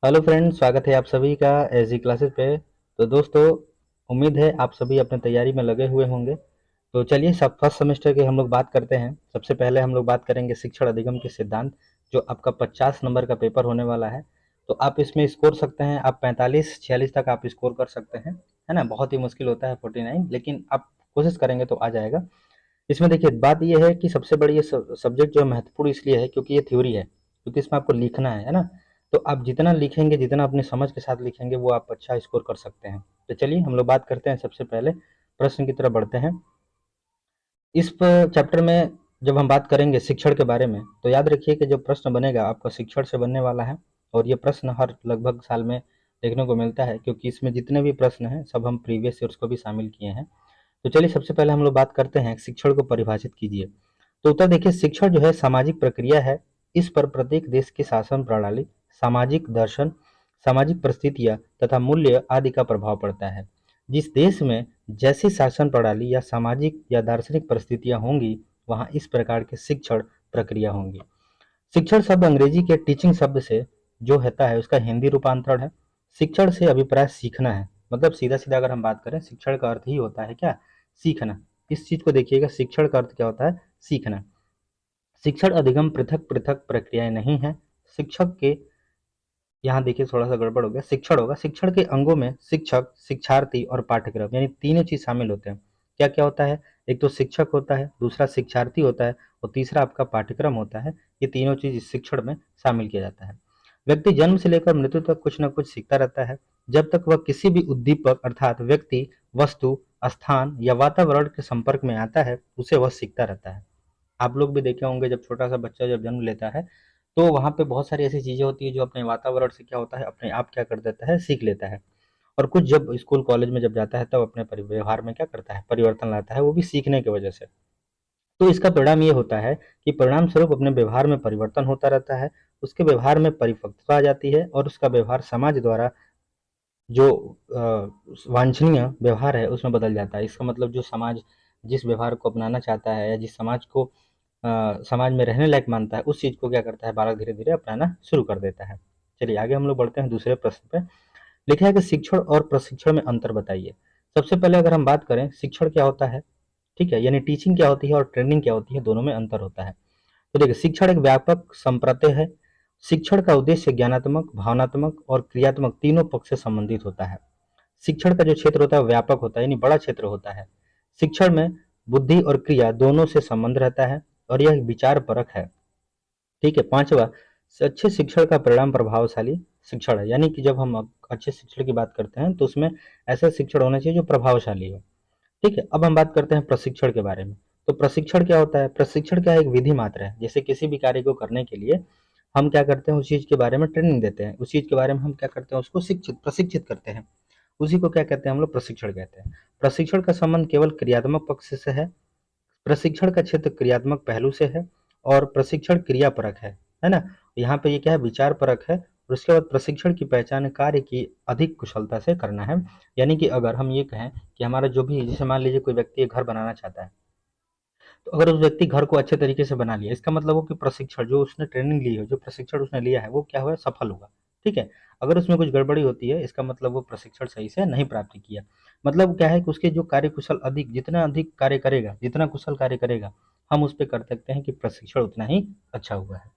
Hello friends, स्वागत है आप सभी का एजी क्लासेस पे। तो दोस्तों, उम्मीद है आप सभी अपने तैयारी में लगे हुए होंगे। तो चलिए सब फर्स्ट सेमेस्टर की हम लोग बात करते हैं। सबसे पहले हम लोग बात करेंगे शिक्षण अधिगम के सिद्धांत, जो आपका 50 नंबर का पेपर होने वाला है। तो आप इसमें स्कोर सकते हैं, आप 45-46 तक आप स्कोर कर सकते हैं, है ना। बहुत ही मुश्किल होता है 49, लेकिन आप कोशिश करेंगे तो आ जाएगा। इसमें देखिए बात ये है कि सबसे बड़ी ये सब्जेक्ट जो है महत्वपूर्ण इसलिए है क्योंकि ये थ्योरी है, क्योंकि इसमें आपको लिखना है ना। तो आप जितना लिखेंगे, जितना अपनी समझ के साथ लिखेंगे, वो आप अच्छा स्कोर कर सकते हैं। तो चलिए हम लोग बात करते हैं, सबसे पहले प्रश्न की तरफ बढ़ते हैं। इस चैप्टर में जब हम बात करेंगे शिक्षण के बारे में, तो याद रखिए कि जो प्रश्न बनेगा आपका शिक्षण से बनने वाला है। और ये प्रश्न हर लगभग साल में देखने को मिलता है, क्योंकि इसमें जितने भी प्रश्न हैं सब हम प्रीवियस ईयर्स को भी शामिल किए हैं। तो चलिए सबसे पहले हम लोग बात करते हैं, शिक्षण को परिभाषित कीजिए। तो उत्तर देखिए, शिक्षण जो है सामाजिक प्रक्रिया है। इस पर प्रत्येक देश की शासन प्रणाली, सामाजिक दर्शन, सामाजिक परिस्थितियां तथा मूल्य आदि का प्रभाव पड़ता है। जिस देश में जैसी शासन प्रणाली या सामाजिक या दार्शनिक परिस्थितियां होंगी, वहां इस प्रकार की शिक्षण प्रक्रिया होंगी। शिक्षण शब्द अंग्रेजी के टीचिंग शब्द से जो होता है, उसका हिंदी रूपांतरण है। शिक्षण से अभिप्राय सीखना है। मतलब सीधा सीधा अगर हम बात करें, शिक्षण का अर्थ ही होता है क्या? सीखना। इस चीज को देखिएगा, शिक्षण का अर्थ क्या होता है? सीखना। शिक्षण अधिगम पृथक पृथक प्रक्रियाएं नहीं है। शिक्षक के, यहाँ देखिए थोड़ा सा गड़बड़ हो गया, शिक्षण होगा। शिक्षण के अंगों में शिक्षक, शिक्षार्थी और पाठ्यक्रम, यानी तीनों चीज शामिल होते हैं। क्या क्या होता है? एक तो शिक्षक होता है, दूसरा शिक्षार्थी होता है, और तीसरा आपका पाठ्यक्रम होता है। ये तीनों चीज इस शिक्षण में शामिल किया जाता है। व्यक्ति जन्म से लेकर मृत्यु तक कुछ न कुछ सीखता रहता है। जब तक वह किसी भी उद्दीपक अर्थात व्यक्ति, वस्तु, स्थान या वातावरण के संपर्क में आता है, उसे वह सीखता रहता है। आप लोग भी देखे होंगे, जब छोटा सा बच्चा जब जन्म लेता है, तो वहाँ पे बहुत सारी ऐसी चीजें होती है जो अपने वातावरण से क्या होता है, अपने आप क्या कर देता है, सीख लेता है। और कुछ जब स्कूल कॉलेज में जब जाता है, तब अपने व्यवहार में क्या करता है, परिवर्तन लाता है, वो भी सीखने की वजह से। तो इसका परिणाम ये होता है कि परिणाम स्वरूप अपने व्यवहार में परिवर्तन होता रहता है। उसके व्यवहार में परिपक्वता आ जाती है, और उसका व्यवहार समाज द्वारा जो वांछनीय व्यवहार है उसमें बदल जाता है। इसका मतलब जो समाज जिस व्यवहार को अपनाना चाहता है, या जिस समाज को समाज में रहने लायक मानता है, उस चीज को क्या करता है, बालक धीरे धीरे अपनाना शुरू कर देता है। चलिए आगे हम लोग बढ़ते हैं दूसरे प्रश्न पे। लिखा है कि शिक्षण और प्रशिक्षण में अंतर बताइए। सबसे पहले अगर हम बात करें, शिक्षण क्या होता है, ठीक है, यानी टीचिंग क्या होती है और ट्रेनिंग क्या होती है, दोनों में अंतर होता है। तो देखिए, शिक्षण एक व्यापक संप्रत्यय है। शिक्षण का उद्देश्य ज्ञानात्मक, भावनात्मक और क्रियात्मक तीनों पक्ष से संबंधित होता है। शिक्षण का जो क्षेत्र होता है व्यापक होता है, यानी बड़ा क्षेत्र होता है। शिक्षण में बुद्धि और क्रिया दोनों से संबंध रहता है, और यह विचार परक है। ठीक है, पांचवा, अच्छे शिक्षण का परिणाम प्रभावशाली शिक्षण है। यानी कि जब हम अच्छे शिक्षण की बात करते हैं, तो उसमें ऐसा शिक्षण होना चाहिए जो प्रभावशाली हो। ठीक है, अब हम बात करते हैं प्रशिक्षण के बारे में। तो प्रशिक्षण क्या होता है? प्रशिक्षण क्या है? एक विधि मात्र है। जैसे किसी भी कार्य को करने के लिए हम क्या करते हैं, उस चीज के बारे में ट्रेनिंग देते हैं, उस चीज के बारे में हम क्या करते हैं, उसको शिक्षित प्रशिक्षित करते हैं। उसी को क्या कहते हैं हम लोग? प्रशिक्षण कहते हैं। प्रशिक्षण का संबंध केवल क्रियात्मक पक्ष से है। प्रशिक्षण का क्षेत्र क्रियात्मक पहलू से है, और प्रशिक्षण क्रिया परक है ना। यहाँ पे ये क्या है? विचार परक है। और उसके बाद प्रशिक्षण की पहचान कार्य की अधिक कुशलता से करना है। यानी कि अगर हम ये कहें कि हमारा जो भी, जैसे मान लीजिए कोई व्यक्ति एक घर बनाना चाहता है, तो अगर उस व्यक्ति घर को अच्छे तरीके से बना लिया, इसका मतलब हो कि प्रशिक्षण जो उसने ट्रेनिंग ली है, जो प्रशिक्षण उसने लिया है, वो क्या हुआ? सफल होगा। ठीक है। अगर उसमें कुछ गड़बड़ी होती है, इसका मतलब वो प्रशिक्षण सही से नहीं प्राप्त किया। मतलब क्या है कि उसके जो कार्य कुशल अधिक, जितना अधिक कार्य करेगा, जितना कुशल कार्य करेगा, हम उस पर कर सकते हैं कि प्रशिक्षण उतना ही अच्छा हुआ है।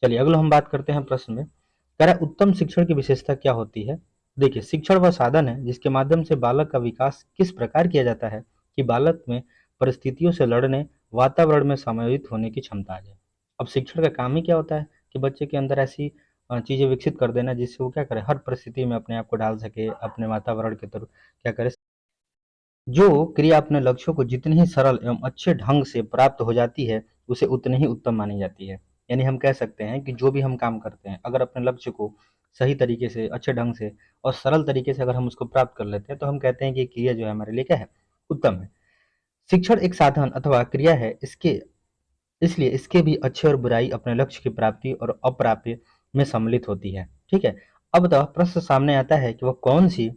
चलिए अगला हम बात करते हैं प्रश्न में। कह रहा है, उत्तम शिक्षण की विशेषता क्या होती है? देखिए, शिक्षण वह साधन है जिसके माध्यम से बालक का विकास किस प्रकार किया जाता है कि बालक में परिस्थितियों से लड़ने, वातावरण में समायोजित होने की क्षमता आ जाए। अब शिक्षण का काम ही क्या होता है कि बच्चे के अंदर ऐसी चीजें विकसित कर देना, जिससे वो क्या करे, हर परिस्थिति में अपने आप को डाल सके, अपने वातावरण के तरफ क्या करे। जो क्रिया अपने लक्ष्यों को जितनी ही सरल एवं अच्छे ढंग से प्राप्त हो जाती है, उसे उतनी ही उत्तम मानी जाती है। यानी हम कह सकते हैं कि जो भी हम काम करते हैं, अगर अपने लक्ष्य को सही तरीके से, अच्छे ढंग से और सरल तरीके से अगर हम उसको प्राप्त कर लेते हैं, तो हम कहते हैं कि ये क्रिया जो है हमारे लिए क्या है? उत्तम है। शिक्षण एक साधन अथवा क्रिया है, इसके इसलिए इसके भी अच्छे और बुराई अपने लक्ष्य की प्राप्ति और अप्राप्य में सम्मिलित होती है। ठीक है। अब तो प्रश्न सामने आता है कि वह कौन सी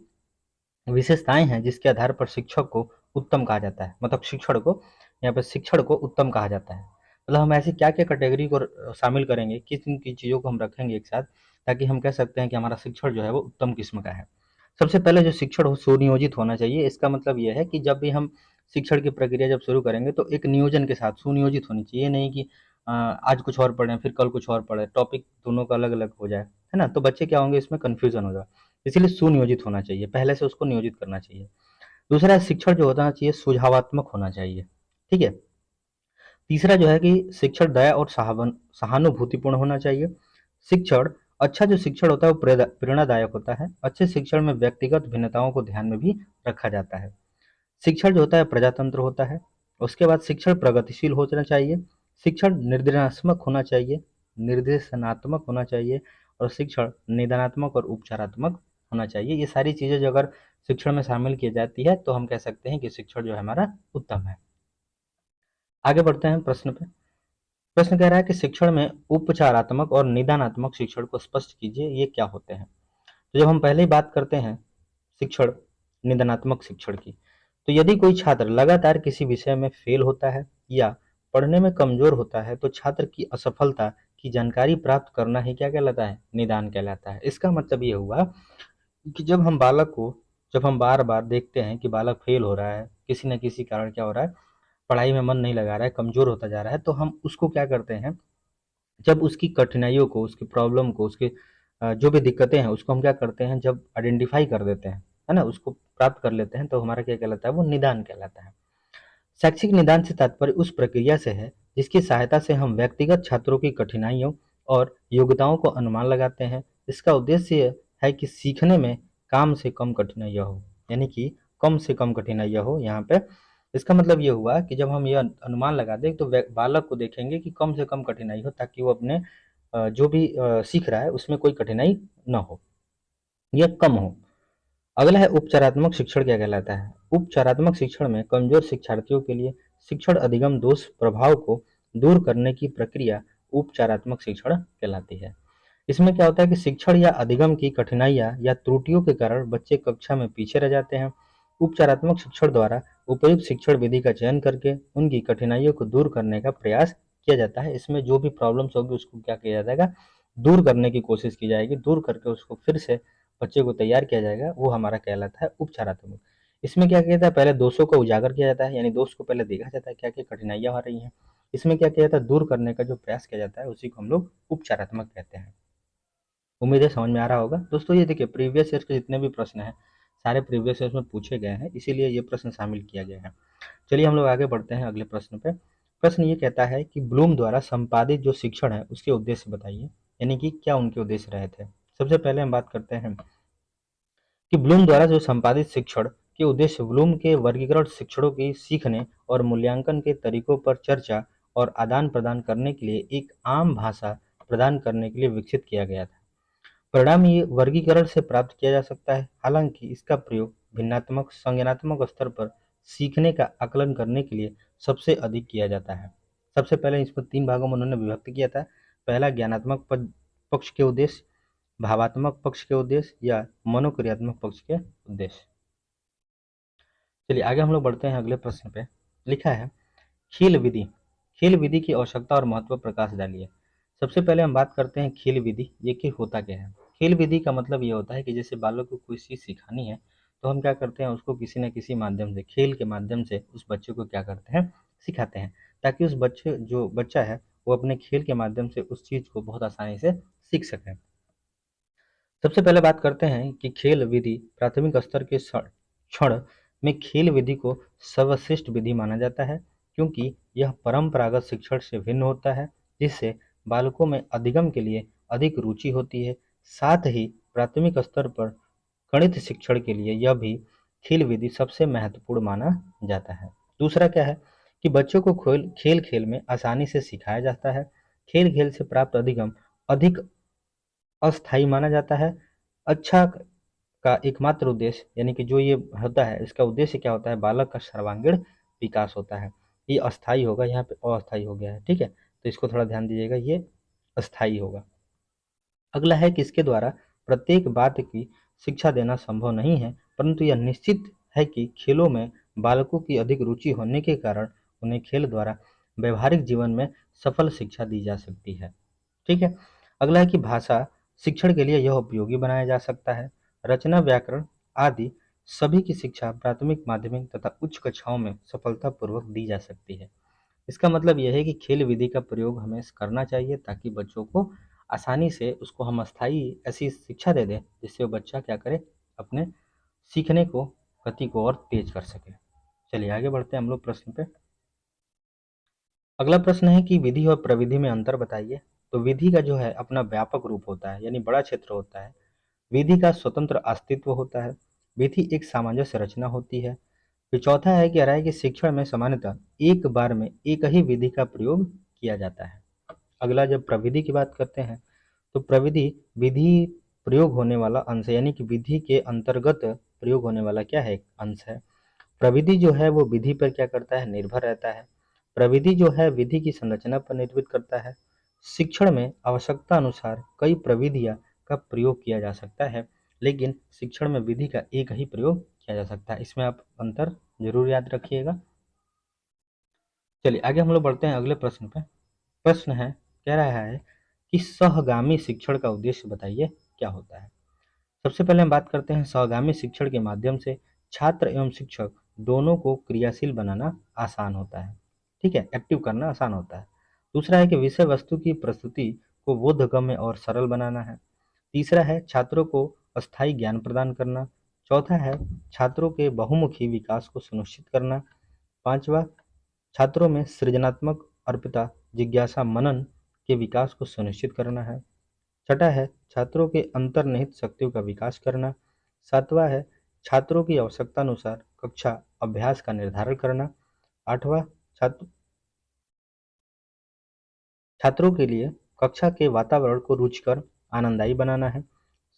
विशेषताएं हैं जिसके आधार पर शिक्षक को उत्तम कहा जाता है, मतलब शिक्षण को, यहाँ पर शिक्षण को उत्तम कहा जाता है। मतलब हम ऐसी क्या-क्या कैटेगरी को शामिल करेंगे, किन-किन की चीज़ों को हम रखेंगे एक साथ, ताकि हम कह सकते हैं कि हमारा शिक्षण जो है वो उत्तम किस्म का है। सबसे पहले जो शिक्षण हो सुनियोजित होना चाहिए। इसका मतलब ये है कि जब भी हम शिक्षण की प्रक्रिया जब शुरू करेंगे तो एक नियोजन के साथ सुनियोजित होनी चाहिए। ये नहीं कि आज कुछ और पढ़ें, फिर कल कुछ और पढ़ें, टॉपिक दोनों का अलग-अलग हो जाए, है ना? तो बच्चे क्या होंगे, इसमें कन्फ्यूज़न होगा। इसीलिए सुनियोजित होना चाहिए, पहले से उसको नियोजित करना चाहिए। दूसरा, शिक्षण जो होना चाहिए सुझावात्मक होना चाहिए, ठीक है? तीसरा जो है कि शिक्षण दया और सहानुभूतिपूर्ण होना चाहिए। शिक्षण अच्छा जो शिक्षण होता है वो प्रेरणादायक होता है। अच्छे शिक्षण में व्यक्तिगत भिन्नताओं को ध्यान में भी रखा जाता है। शिक्षण जो होता है प्रजातंत्र होता है। उसके बाद शिक्षण प्रगतिशील होना चाहिए। शिक्षण निर्देशनात्मक होना चाहिए और शिक्षण निदानात्मक और उपचारात्मक होना चाहिए। ये सारी चीज़ें जो अगर शिक्षण में शामिल की जाती है तो हम कह सकते हैं कि शिक्षण जो है हमारा उत्तम है। आगे बढ़ते हैं प्रश्न पे। प्रश्न कह रहा है कि शिक्षण में उपचारात्मक और निदानात्मक शिक्षण को स्पष्ट कीजिए, ये क्या होते हैं? तो जब हम पहले ही बात करते हैं शिक्षण निदानात्मक शिक्षण की, तो यदि कोई छात्र लगातार किसी विषय में फेल होता है या पढ़ने में कमजोर होता है तो छात्र की असफलता की जानकारी प्राप्त करना ही क्या कहलाता है? निदान कहलाता है। इसका मतलब ये हुआ कि जब हम बार बार देखते हैं कि बालक फेल हो रहा है, किसी न किसी कारण क्या हो रहा है, पढ़ाई में मन नहीं लगा रहा है, कमजोर होता जा रहा है, तो हम उसको क्या करते हैं, जब उसकी कठिनाइयों को, उसकी प्रॉब्लम को, उसके जो भी दिक्कतें हैं, उसको हम क्या करते हैं, जब आइडेंटिफ़ाई कर देते हैं, है ना? उसको प्राप्त कर लेते हैं, तो हमारा क्या कहलाता है, वो निदान कहलाता है। शैक्षिक निदान से तात्पर्य उस प्रक्रिया से है, जिसकी सहायता से हम व्यक्तिगत छात्रों की कठिनाइयों और योग्यताओं को अनुमान लगाते हैं। इसका उद्देश्य है कि सीखने में काम से कम कठिनाइयाँ हो, यानी कि कम से कम कठिनाइयाँ हो यहाँ पे। इसका मतलब ये हुआ कि जब हम ये अनुमान लगा दें, तो बालक को देखेंगे कि कम से कम कठिनाई हो, ताकि वो अपने जो भी सीख रहा है, उसमें कोई कठिनाई ना हो या कम हो। अगला है उपचारात्मक शिक्षण क्या कहलाता है? उपचारात्मक शिक्षण में कमजोर शिक्षार्थियों के लिए शिक्षण अधिगम दोष प्रभाव को दूर करने की प्रक्रिया उपचारात्मक शिक्षण कहलाती है। इसमें क्या होता है कि शिक्षण या अधिगम की कठिनाइयाँ या त्रुटियों के कारण बच्चे कक्षा में पीछे रह जाते हैं। उपचारात्मक शिक्षण द्वारा उपयुक्त शिक्षण विधि का चयन करके उनकी कठिनाइयों को दूर करने का प्रयास किया जाता है। इसमें जो भी प्रॉब्लम्स होगी उसको क्या किया जाएगा, दूर करने की कोशिश की जाएगी, दूर करके उसको फिर से बच्चे को तैयार किया जाएगा, वो हमारा कहलाता है उपचारात्मक। इसमें क्या किया जाता है, पहले दोषों को उजागर किया जाता है, यानी दोष को पहले देखा जाता है क्या क्या कठिनाइयाँ आ रही हैं। इसमें क्या किया जाता है, दूर करने का जो प्रयास किया जाता है उसी को हम लोग उपचारात्मक कहते हैं। उम्मीद है समझ में आ रहा होगा। दोस्तों ये देखिए, प्रीवियस ईयर के जितने भी प्रश्न हैं, सारे प्रीवियस ईयर्स में पूछे गए हैं, इसीलिए ये प्रश्न शामिल किया गया है। चलिए हम लोग आगे बढ़ते हैं अगले प्रश्न पे। प्रश्न ये कहता है कि ब्लूम द्वारा संपादित जो शिक्षण है उसके उद्देश्य बताइए, यानी कि क्या उनके उद्देश्य रहे थे। सबसे पहले हम बात करते हैं कि ब्लूम द्वारा जो संपादित शिक्षण के उद्देश्य ब्लूम के वर्गीकरण शिक्षणों की सीखने और मूल्यांकन के तरीकों पर चर्चा और आदान प्रदान करने के लिए एक आम भाषा प्रदान करने के लिए विकसित किया गया था। परिणाम ये वर्गीकरण से प्राप्त किया जा सकता है, हालांकि इसका प्रयोग भिन्नात्मक संज्ञानात्मक स्तर पर सीखने का आकलन करने के लिए सबसे अधिक किया जाता है। सबसे पहले इसको तीन भागों में उन्होंने विभक्त किया था। पहला ज्ञानात्मक पक्ष के उद्देश्य, भावात्मक पक्ष के उद्देश्य या मनोक्रियात्मक पक्ष के उद्देश्य। चलिए आगे हम लोग बढ़ते हैं अगले प्रश्न पे। लिखा है खेल विधि। खेल विधि की आवश्यकता और महत्व प्रकाश डालिए। सबसे पहले हम बात करते हैं खेल विधि, ये कि होता क्या है। खेल विधि का मतलब ये होता है कि जैसे बालक को कोई चीज़ सिखानी है, तो हम क्या करते हैं, उसको किसी न किसी माध्यम से, खेल के माध्यम से उस बच्चे को क्या करते हैं, सिखाते हैं, ताकि उस बच्चे जो बच्चा है वो अपने खेल के माध्यम से उस चीज़ को बहुत आसानी से सीख सके। सबसे पहले बात करते हैं कि खेल विधि प्राथमिक स्तर के क्षण में खेल विधि को सर्वश्रेष्ठ विधि माना जाता है, क्योंकि यह परंपरागत शिक्षण से भिन्न होता है, जिससे बालकों में अधिगम के लिए अधिक रुचि होती है। साथ ही प्राथमिक स्तर पर गणित शिक्षण के लिए यह भी खेल विधि सबसे महत्वपूर्ण माना जाता है। दूसरा क्या है कि बच्चों को खेल खेल में आसानी से सिखाया जाता है। खेल खेल से प्राप्त अधिगम अधिक अस्थायी माना जाता है। अच्छा का एकमात्र उद्देश्य, यानी कि जो ये होता है, इसका उद्देश्य क्या होता है, बालक का सर्वांगीण विकास होता है। ये अस्थायी होगा, यहाँ पे अस्थायी हो गया है, ठीक है, तो इसको थोड़ा ध्यान दीजिएगा, ये अस्थायी होगा। अगला है कि इसके द्वारा प्रत्येक बात की शिक्षा देना संभव नहीं है, परंतु यह निश्चित है कि खेलों में बालकों की अधिक रुचि होने के कारण उन्हें खेल द्वारा व्यवहारिक जीवन में सफल शिक्षा दी जा सकती है। ठीक है। अगला है कि भाषा शिक्षण के लिए यह उपयोगी बनाया जा सकता है। रचना, व्याकरण आदि सभी की शिक्षा प्राथमिक, माध्यमिक तथा उच्च कक्षाओं में सफलतापूर्वक दी जा सकती है। इसका मतलब यह है कि खेल विधि का प्रयोग हमें करना चाहिए ताकि बच्चों को आसानी से उसको हम अस्थाई ऐसी शिक्षा दे दें जिससे वो बच्चा क्या करे, अपने सीखने को, गति को और तेज कर सके। चलिए आगे बढ़ते हैं हम लोग प्रश्न पे। अगला प्रश्न है कि विधि और प्रविधि में अंतर बताइए। तो विधि का जो है अपना व्यापक रूप होता है, यानी बड़ा क्षेत्र होता है। विधि का स्वतंत्र अस्तित्व होता है। विधि एक सामंजस्य रचना होती है। फिर चौथा है कि राय के शिक्षण में सामान्यतः एक बार में एक ही विधि का प्रयोग किया जाता है। अगला जब प्रविधि की बात करते हैं तो प्रविधि विधि प्रयोग होने वाला अंश है, यानी कि विधि के अंतर्गत प्रयोग होने वाला क्या है, अंश है। प्रविधि जो है वो विधि पर क्या करता है, निर्भर रहता है। प्रविधि जो है विधि की संरचना पर निर्भर करता है। शिक्षण में आवश्यकता अनुसार कई प्रविधियां का प्रयोग किया जा सकता है, लेकिन शिक्षण में विधि का एक ही प्रयोग किया जा सकता है। इसमें आप अंतर जरूर याद रखिएगा। चलिए आगे हम लोग बढ़ते हैं अगले प्रश्न पे। प्रश्न है, कह रहा है कि सहगामी शिक्षण का उद्देश्य बताइए क्या होता है। सबसे पहले हम बात करते हैं सहगामी शिक्षण के माध्यम से छात्र एवं शिक्षक दोनों को क्रियाशील बनाना आसान होता है। ठीक है, एक्टिव करना आसान होता है। दूसरा है कि विषय वस्तु की प्रस्तुति को बोधगम्य और सरल बनाना है। तीसरा है छात्रों को अस्थायी ज्ञान प्रदान करना। चौथा है छात्रों के बहुमुखी विकास को सुनिश्चित करना। पांचवा, छात्रों में सृजनात्मक अर्पिता, जिज्ञासा, मनन के विकास को सुनिश्चित करना है। छठा है छात्रों के अंतर्निहित शक्तियों का विकास करना। सातवां है छात्रों की आवश्यकतानुसार कक्षा अभ्यास का निर्धारण करना। आठवां, छात्र छात्रों के लिए कक्षा के वातावरण को रुचिकर, आनंददायी बनाना है।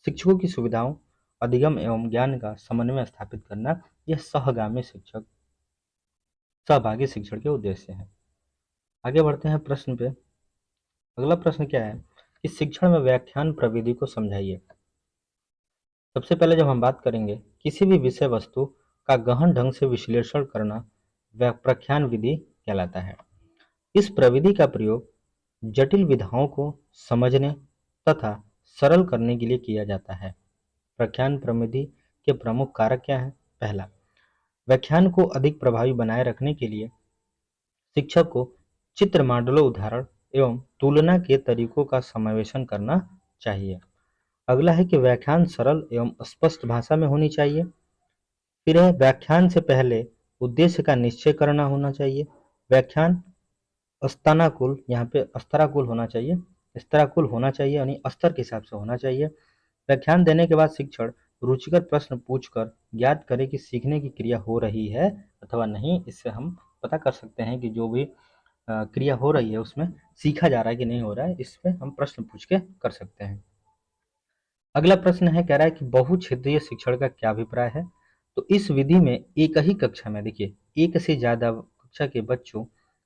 शिक्षकों की सुविधाओं, अधिगम एवं ज्ञान का समन्वय स्थापित करना, यह सहगामी शिक्षक सहभागी शिक्षण के उद्देश्य है। आगे बढ़ते हैं प्रश्न पे। अगला प्रश्न क्या है कि शिक्षण में व्याख्यान प्रविधि को समझाइए। सबसे पहले जब हम बात करेंगे किसी भी विषय वस्तु का गहन ढंग से विश्लेषण करना व्याख्यान विधि कहलाता है। इस प्रविधि का प्रयोग जटिल विधाओं को समझने तथा सरल करने के लिए किया जाता है। व्याख्यान प्रविधि के प्रमुख कारक क्या हैं? पहला, व्याख्यान को अधिक प्रभावी बनाए रखने के लिए शिक्षक को चित्र, मॉडलों, उदाहरण एवं तुलना के तरीकों का समावेशन करना चाहिए। अगला है कि व्याख्यान सरल एवं स्पष्ट भाषा में होनी चाहिए। फिर है व्याख्यान से पहले उद्देश्य का निश्चय करना होना चाहिए। व्याख्यान स्तराकुल, यहाँ पे स्तराकुल होना चाहिए, स्तराकुल होना चाहिए यानी स्तर के हिसाब से होना चाहिए। व्याख्यान देने के बाद शिक्षण रुचिकर प्रश्न पूछकर ज्ञात करे कि सीखने की क्रिया हो रही है अथवा नहीं। इससे हम पता कर सकते हैं कि जो भी क्रिया हो रही है उसमें सीखा जा रहा है कि नहीं हो रहा है, इस पे हम प्रश्न पूछ के कर सकते हैं। अगला प्रश्न है, कह रहा है कि बहुक्षेत्रीय शिक्षण का क्या अभिप्राय है। तो इस विधि में एक ही कक्षा में, देखिए, एक से ज्यादा कक्षा के बच्चों,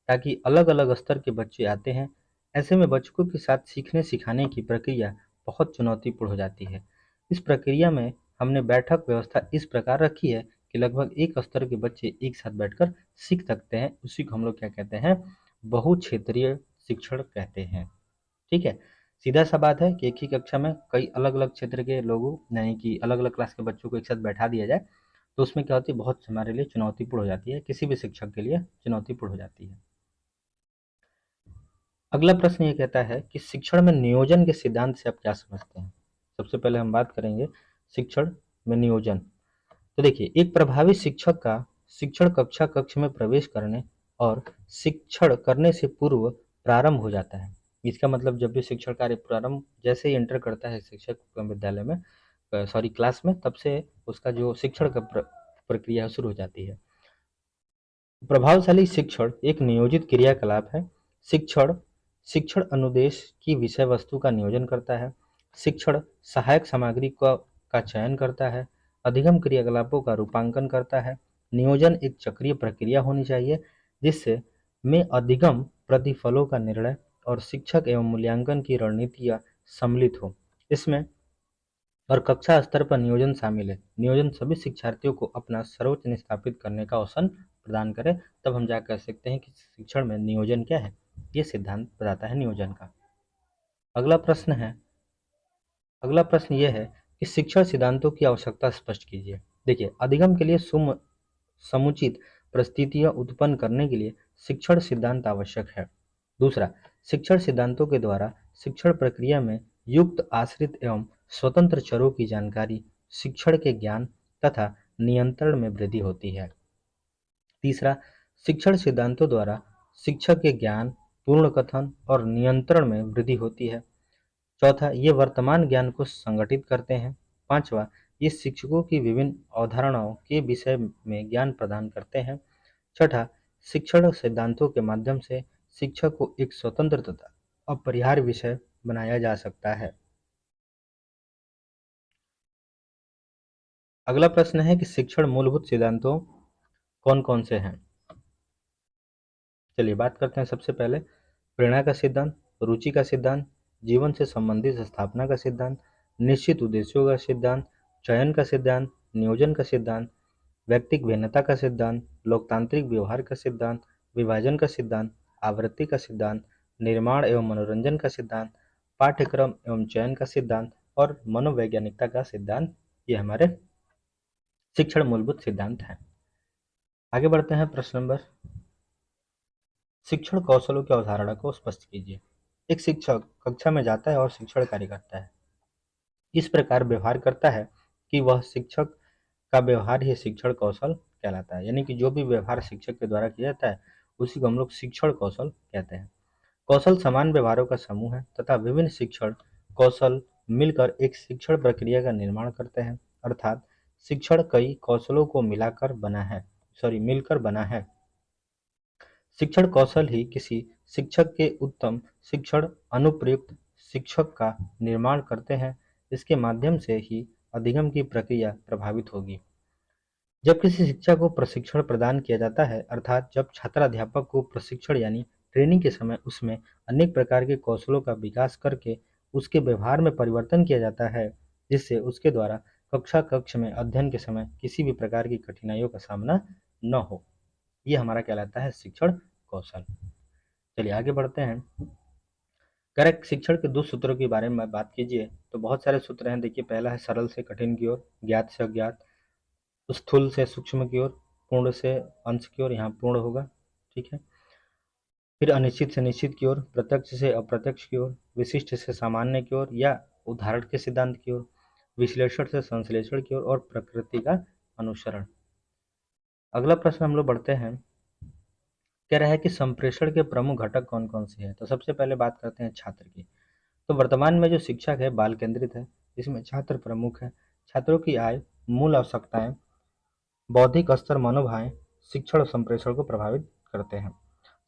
ताकि अलग अलग स्तर के बच्चे आते हैं, ऐसे में बच्चों के साथ सीखने सिखाने की प्रक्रिया बहुत चुनौतीपूर्ण हो जाती है। इस प्रक्रिया में हमने बैठक व्यवस्था इस प्रकार रखी है कि लगभग एक स्तर के बच्चे एक साथ बैठकर सीख सकते हैं। उसी को हम लोग क्या कहते हैं, बहुक्षेत्रीय शिक्षण कहते हैं। ठीक है, सीधा सा बात है कि एक ही कक्षा में कई अलग अलग क्षेत्र के लोगों, यानी कि अलग अलग क्लास के बच्चों को एक साथ बैठा दिया जाए तो उसमें क्या होती है, बहुत हमारे लिए चुनौतीपूर्ण हो जाती है, किसी भी शिक्षक के लिए चुनौतीपूर्ण हो जाती है। अगला प्रश्न ये कहता है कि शिक्षण में नियोजन के सिद्धांत से आप क्या समझते हैं। सबसे पहले हम बात करेंगे शिक्षण में नियोजन। तो देखिए, एक प्रभावी शिक्षक का शिक्षण कक्षा कक्ष में प्रवेश करने और शिक्षण करने से पूर्व प्रारंभ हो जाता है। इसका मतलब जब भी शिक्षण कार्य प्रारंभ जैसे ही एंटर करता है शिक्षक विद्यालय में, सॉरी क्लास में, तब से उसका जो शिक्षण का प्रक्रिया शुरू हो जाती है। प्रभावशाली शिक्षण एक नियोजित क्रियाकलाप है। शिक्षण शिक्षण अनुदेश की विषय वस्तु का नियोजन करता है। शिक्षण सहायक सामग्री का चयन करता है। अधिगम क्रियाकलापों का रूपांकन करता है। नियोजन एक चक्रीय प्रक्रिया होनी चाहिए जिससे में अधिगम प्रतिफलों का निर्णय और शिक्षक एवं मूल्यांकन की रणनीतियां सम्मिलित हो। इसमें और कक्षा स्तर पर नियोजन शामिल है। नियोजन सभी शिक्षार्थियों को अपना सर्वोच्च स्थापित करने का अवसर प्रदान करे, तब हम जा कह सकते हैं कि शिक्षण में नियोजन क्या है, ये सिद्धांत बताता है नियोजन का। अगला प्रश्न है, अगला प्रश्न ये है कि शिक्षण सिद्धांतों की आवश्यकता स्पष्ट कीजिए। देखिए, अधिगम के लिए समुचित परिस्थितियां उत्पन्न करने के लिए शिक्षण सिद्धांत आवश्यक है। दूसरा, शिक्षण सिद्धांतों के द्वारा शिक्षण प्रक्रिया में युक्त, आश्रित एवं स्वतंत्र चरों की जानकारी, शिक्षण के ज्ञान तथा नियंत्रण में वृद्धि होती है। तीसरा, शिक्षण सिद्धांतों द्वारा शिक्षक के ज्ञान, पूर्ण कथन और नियंत्रण में वृद्धि होती है। चौथा, ये वर्तमान ज्ञान को संगठित करते हैं। पांचवा, ये शिक्षकों की विभिन्न अवधारणाओं के विषय में ज्ञान प्रदान करते हैं। छठा, शिक्षण सिद्धांतों के माध्यम से शिक्षक को एक स्वतंत्र तथा अपरिहार्य विषय बनाया जा सकता है। अगला प्रश्न है कि शिक्षण मूलभूत सिद्धांतों कौन कौन से हैं। चलिए बात करते हैं। सबसे पहले प्रेरणा का सिद्धांत, रुचि का सिद्धांत, जीवन से संबंधित स्थापना का सिद्धांत, निश्चित उद्देश्यों का सिद्धांत, चयन का सिद्धांत, नियोजन का सिद्धांत, व्यक्तिक भिन्नता का सिद्धांत, लोकतांत्रिक व्यवहार का सिद्धांत, विभाजन का सिद्धांत, आवृत्ति का सिद्धांत, निर्माण एवं मनोरंजन का सिद्धांत, पाठ्यक्रम एवं चयन का सिद्धांत और मनोवैज्ञानिकता का सिद्धांत, ये हमारे शिक्षण मूलभूत सिद्धांत हैं। आगे बढ़ते हैं। प्रश्न नंबर, शिक्षण कौशलों की अवधारणा को स्पष्ट कीजिए। एक शिक्षक कक्षा में जाता है और शिक्षण कार्य करता है, इस प्रकार व्यवहार करता है कि वह शिक्षक का व्यवहार ही शिक्षण कौशल कहलाता है। यानी कि जो भी व्यवहार शिक्षक के द्वारा किया जाता है उसी को हम लोग शिक्षण कौशल कहते हैं। कौशल समान व्यवहारों का समूह है तथा विभिन्न शिक्षण कौशल मिलकर एक शिक्षण प्रक्रिया का निर्माण करते हैं। अर्थात शिक्षण कई कौशलों को मिलकर बना है। शिक्षण कौशल ही किसी शिक्षक के उत्तम शिक्षण अनुप्रयुक्त शिक्षक का निर्माण करते हैं। इसके माध्यम से ही अधिगम की प्रक्रिया प्रभावित होगी। जब किसी शिक्षा को प्रशिक्षण प्रदान किया जाता है, अर्थात जब छात्र अध्यापक को प्रशिक्षण यानी ट्रेनिंग के समय उसमें अनेक प्रकार के कौशलों का विकास करके उसके व्यवहार में परिवर्तन किया जाता है, जिससे उसके द्वारा कक्ष में अध्ययन के समय किसी भी प्रकार की कठिनाइयों का सामना न हो, ये हमारा कहलाता है शिक्षण कौशल। चलिए आगे बढ़ते हैं। करेक्ट शिक्षण के दो सूत्रों के बारे में बात कीजिए तो बहुत सारे सूत्र हैं। देखिए, पहला है सरल से कठिन की ओर, ज्ञात से अज्ञात, स्थूल से सूक्ष्म की ओर, पूर्ण से अंश की ओर, यहाँ पूर्ण होगा, ठीक है। फिर अनिश्चित से निश्चित की ओर, प्रत्यक्ष से अप्रत्यक्ष की ओर, विशिष्ट से सामान्य की ओर या उदाहरण के सिद्धांत की ओर, विश्लेषण से संश्लेषण की ओर और प्रकृति का अनुसरण। अगला प्रश्न हम लोग बढ़ते हैं। कह रहा है कि संप्रेषण के प्रमुख घटक कौन कौन से हैं। तो सबसे पहले बात करते हैं छात्र की। तो वर्तमान में जो शिक्षक है बाल केंद्रित है, इसमें छात्र प्रमुख है। छात्रों की आय, मूल आवश्यकताएं, बौद्धिक स्तर, मनोभाव शिक्षण संप्रेषण को प्रभावित करते हैं।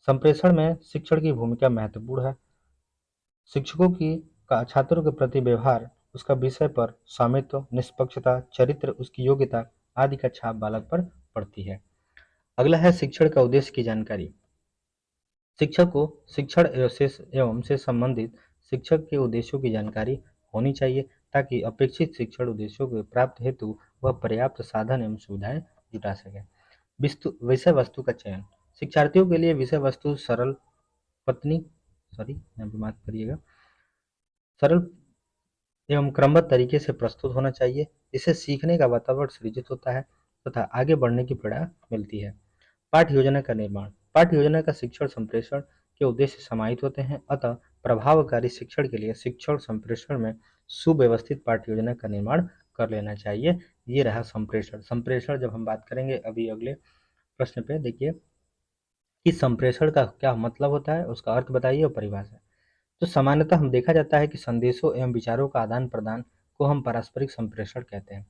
संप्रेषण में शिक्षण की भूमिका महत्वपूर्ण है। शिक्षकों की का छात्रों के प्रति व्यवहार, उसका विषय पर स्वामित्व, निष्पक्षता, चरित्र, उसकी योग्यता आदि का छाप बालक पर पड़ती है। अगला है शिक्षण का उद्देश्य की जानकारी। शिक्षक को शिक्षण एवं से संबंधित शिक्षक के उद्देश्यों की जानकारी होनी चाहिए ताकि अपेक्षित शिक्षण उद्देश्यों के प्राप्त हेतु वह पर्याप्त साधन एवं सुविधाएं जुटा सके। विषय वस्तु का चयन। शिक्षार्थियों के लिए विषय वस्तु यहाँ पे माफ करिएगा, सरल एवं क्रमबद्ध तरीके से प्रस्तुत होना चाहिए। इससे सीखने का वातावरण सृजित होता है तथा आगे बढ़ने की प्रेरणा मिलती है। पाठ्य योजना का निर्माण। पाठ्य योजना का शिक्षण संप्रेषण के उद्देश्य समाहित होते हैं, अतः प्रभावकारी शिक्षण के लिए शिक्षण संप्रेषण में सुव्यवस्थित पाठ्य योजना का निर्माण कर लेना चाहिए। ये रहा संप्रेषण। संप्रेषण जब हम बात करेंगे अभी अगले प्रश्न पे, देखिए कि संप्रेषण का क्या मतलब होता है, उसका अर्थ बताइए और परिभाषा। तो सामान्यतः हम देखा जाता है कि संदेशों एवं विचारों का आदान प्रदान को हम पारस्परिक संप्रेषण कहते हैं।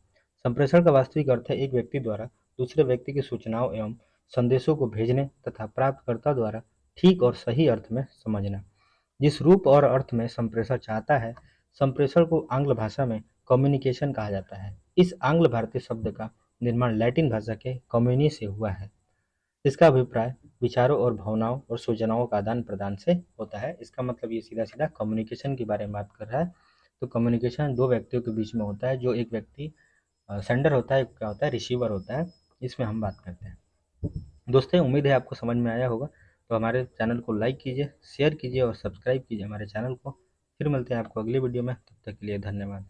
संप्रेषण का वास्तविक अर्थ है एक व्यक्ति द्वारा दूसरे व्यक्ति की सूचनाओं एवं संदेशों को भेजने तथा प्राप्तकर्ता द्वारा ठीक और सही अर्थ में समझना। जिस रूप और अर्थ में संप्रेषण चाहता है, संप्रेषण को आंग्ल भाषा में कम्युनिकेशन कहा जाता है। इस आंग्ल भारतीय शब्द का निर्माण लैटिन भाषा के कम्युनी से हुआ है। इसका अभिप्राय विचारों और भावनाओं और सूचनाओं का आदान प्रदान से होता है। इसका मतलब ये सीधा सीधा कम्युनिकेशन के बारे में बात कर रहा है। तो कम्युनिकेशन दो व्यक्तियों के बीच में होता है, जो एक व्यक्ति सेंडर होता है, क्या होता है, रिसीवर होता है। इसमें हम बात करते हैं। दोस्तों उम्मीद है आपको समझ में आया होगा। तो हमारे चैनल को लाइक कीजिए, शेयर कीजिए और सब्सक्राइब कीजिए हमारे चैनल को। फिर मिलते हैं आपको अगली वीडियो में, तब तक के लिए धन्यवाद।